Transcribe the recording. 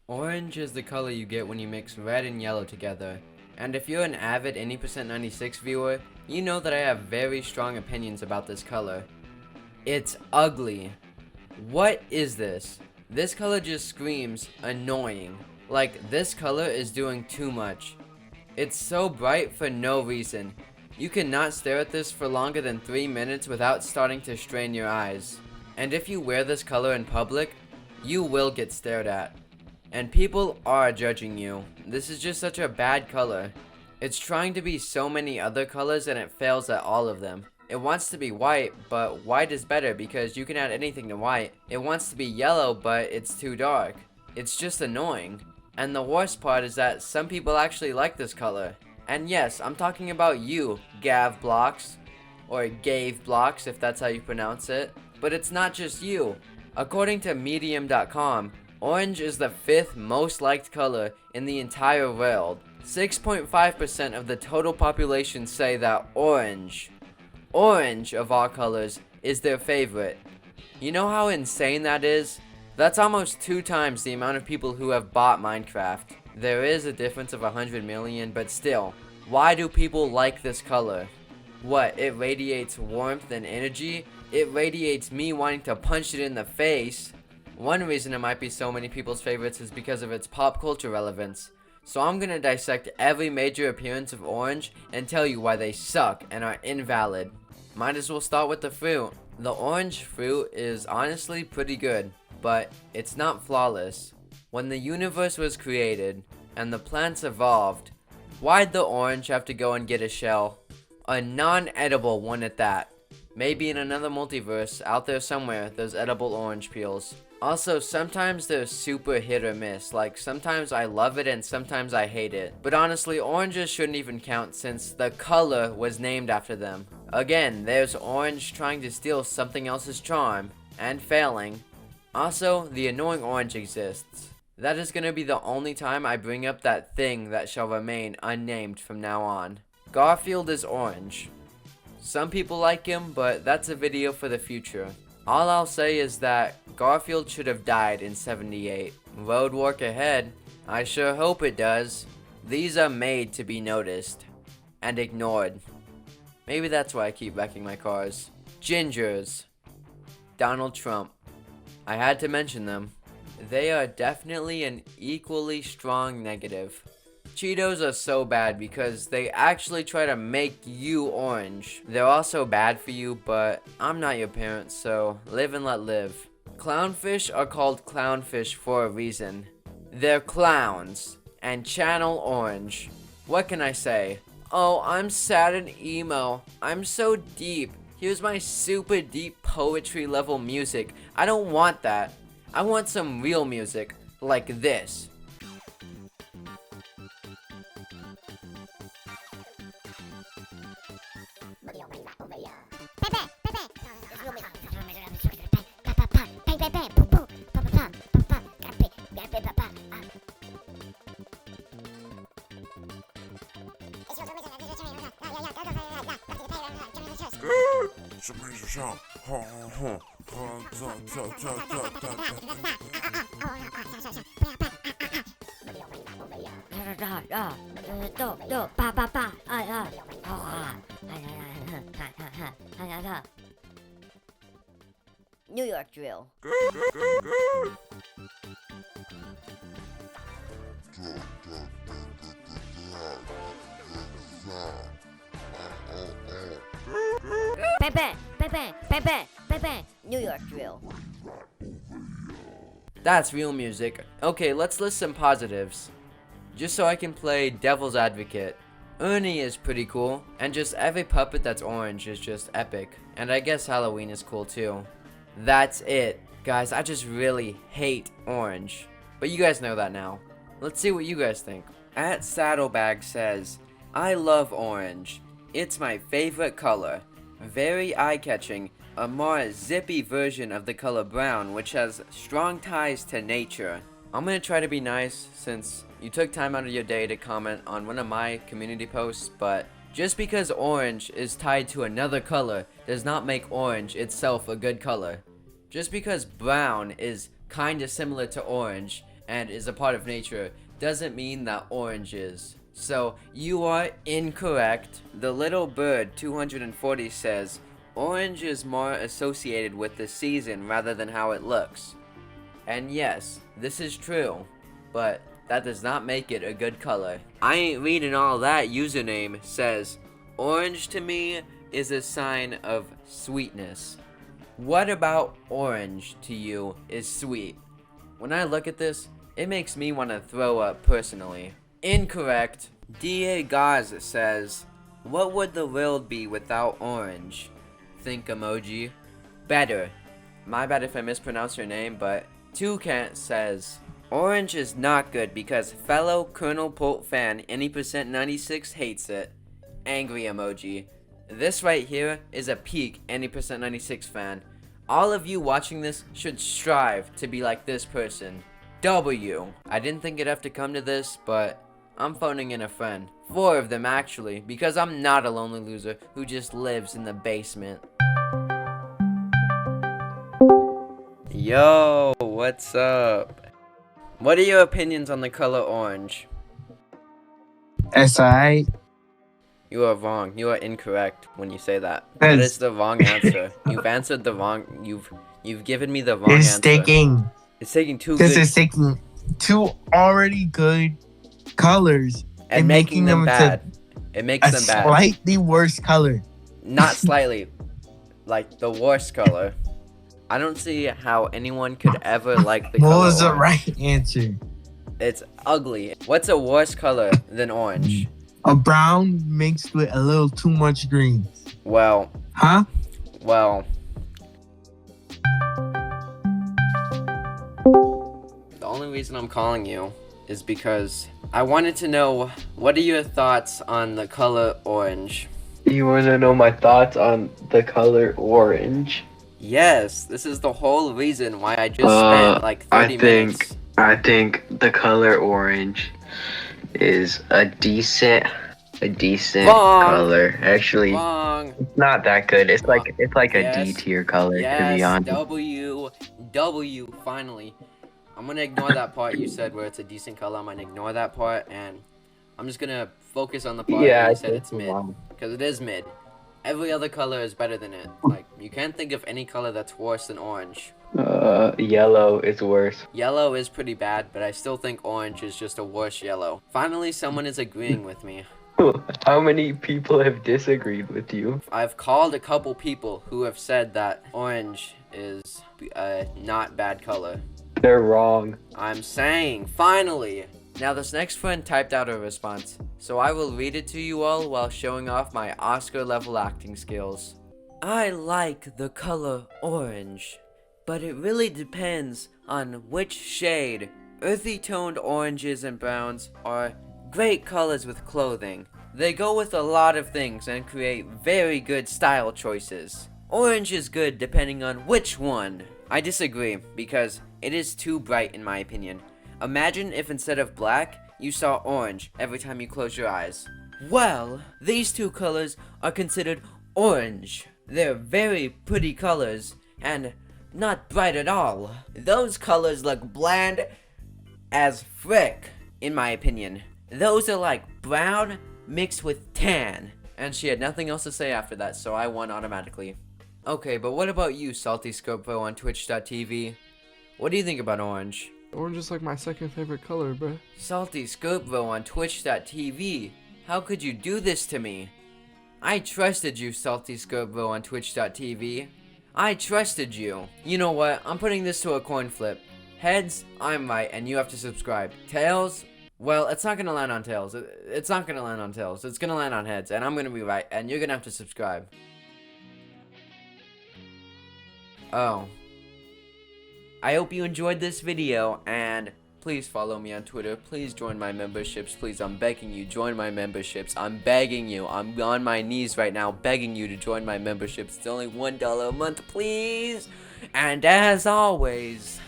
Orange is the color you get when you mix red and yellow together. And if you're an avid Any% 96 viewer, you know that I have very strong opinions about this color. It's ugly. What is this? This color just screams annoying. Like, this color is doing too much. It's so bright for no reason. You cannot stare at this for longer than 3 minutes without starting to strain your eyes. And if you wear this color in public, you will get stared at. And people are judging you. This is just such a bad color. It's trying to be so many other colors and it fails at all of them. It wants to be white, but white is better because you can add anything to white. It wants to be yellow, but it's too dark. It's just annoying. And the worst part is that some people actually like this color. And yes, I'm talking about you, Gav Blocks, or Gave Blocks if that's how you pronounce it. But it's not just you. According to Medium.com, orange is the 5th most liked color in the entire world. 6.5% of the total population say that orange of all colors, is their favorite. You know how insane that is? That's almost 2 times the amount of people who have bought Minecraft. There is a difference of 100 million, but still, why do people like this color? What, it radiates warmth and energy? It radiates me wanting to punch it in the face. One reason it might be so many people's favorites is because of its pop culture relevance. So I'm gonna dissect every major appearance of orange and tell you why they suck and are invalid. Might as well start with the fruit. The orange fruit is honestly pretty good, but it's not flawless. When the universe was created and the plants evolved, why'd the orange have to go and get a shell? A non-edible one at that. Maybe in another multiverse out there somewhere there's edible orange peels. Also, sometimes they're super hit or miss, like sometimes I love it and sometimes I hate it. But honestly, oranges shouldn't even count since the color was named after them. Again, there's orange trying to steal something else's charm, and failing. Also, the annoying orange exists. That is gonna be the only time I bring up that thing that shall remain unnamed from now on. Garfield is orange. Some people like him, but that's a video for the future. All I'll say is that Garfield should have died in 78. Road work ahead. I sure hope it does. These are made to be noticed. And ignored. Maybe that's why I keep wrecking my cars. Gingers. Donald Trump. I had to mention them. They are definitely an equally strong negative. Cheetos are so bad because they actually try to make you orange. They're also bad for you, but I'm not your parent, so live and let live. Clownfish are called clownfish for a reason. They're clowns and channel orange. What can I say? Oh, I'm sad and emo. I'm so deep. Here's my super deep poetry level music. I don't want that. I want some real music, like this. New York drill. Pepe, New York drill. That's real music. Okay, let's list some positives. Just so I can play devil's advocate. Ernie is pretty cool, and just every puppet that's orange is just epic. And I guess Halloween is cool too. That's it. Guys, I just really hate orange. But you guys know that now. Let's see what you guys think. At Saddlebag says, I love orange. It's my favorite color. Very eye-catching. A more zippy version of the color brown, which has strong ties to nature. I'm gonna try to be nice since you took time out of your day to comment on one of my community posts, but just because orange is tied to another color does not make orange itself a good color. Just because brown is kinda similar to orange and is a part of nature doesn't mean that orange is. So you are incorrect. The little bird 240 says orange is more associated with the season rather than how it looks. And yes, this is true, but that does not make it a good color. I ain't reading all that. Username says orange to me is a sign of sweetness. What about orange to you is sweet? When I look at this, it makes me want to throw up personally. Incorrect. D.A. Gaz says, what would the world be without orange? Think emoji. Better. My bad if I mispronounce your name, but Toucan says, orange is not good because fellow Colonel Polt fan any% 96 hates it. Angry emoji. This right here is a peak any% 96 fan. All of you watching this should strive to be like this person. W. I didn't think it'd have to come to this, but I'm phoning in a friend. 4 of them actually, because I'm not a lonely loser who just lives in the basement. Yo, what's up? What are your opinions on the color orange? That's alright. You are wrong. You are incorrect when you say that. That is the wrong answer. You've answered the wrong. You've given me the wrong answer. It's taking two good. Because it's taking 2 already good colors and making them bad. It makes them bad. Slightly worse color. Not slightly, like the worst color. I don't see how anyone could ever like the color. What was the orange. right answer? It's ugly. What's a worse color than orange? A brown mixed with a little too much green. Well. Huh? Well. The only reason I'm calling you is because I wanted to know, what are your thoughts on the color orange? You want to know my thoughts on the color orange? Yes, this is the whole reason why I just spent like 30 minutes. I think the color orange is a decent color. Actually, it's not that good. It's like a D tier color, to be honest. W, finally. I'm gonna ignore that part you said where it's a decent color. I'm gonna ignore that part, and I'm just gonna focus on the part where you said it's mid, because it is mid. Every other color is better than it. Like, you can't think of any color that's worse than orange. Yellow is worse. Yellow is pretty bad, but I still think orange is just a worse yellow. Finally, someone is agreeing with me. How many people have disagreed with you? I've called a couple people who have said that orange is a not bad color. They're wrong. I'm saying, finally! Now this next friend typed out a response, so I will read it to you all while showing off my Oscar level acting skills. I like the color orange, but it really depends on which shade. Earthy toned oranges and browns are great colors with clothing. They go with a lot of things and create very good style choices. Orange is good depending on which one. I disagree, because it is too bright in my opinion. Imagine if instead of black, you saw orange every time you close your eyes. Well, these 2 colors are considered orange. They're very pretty colors, and not bright at all. Those colors look bland as frick, in my opinion. Those are like brown mixed with tan. And she had nothing else to say after that, so I won automatically. Okay, but what about you, Salty Scopo on Twitch.tv? What do you think about orange? Orange is like my second favorite color, bro. Salty Scopo on Twitch.tv. How could you do this to me? I trusted you, Salty Scopo on Twitch.tv. I trusted you. You know what? I'm putting this to a coin flip. Heads, I'm right, and you have to subscribe. Tails, well, it's not gonna land on tails. It's not gonna land on tails. It's gonna land on heads, and I'm gonna be right, and you're gonna have to subscribe. Oh. I hope you enjoyed this video, and please follow me on Twitter. Please join my memberships. Please, I'm begging you, join my memberships. I'm begging you. I'm on my knees right now begging you to join my memberships. It's only $1 a month, please. And as always,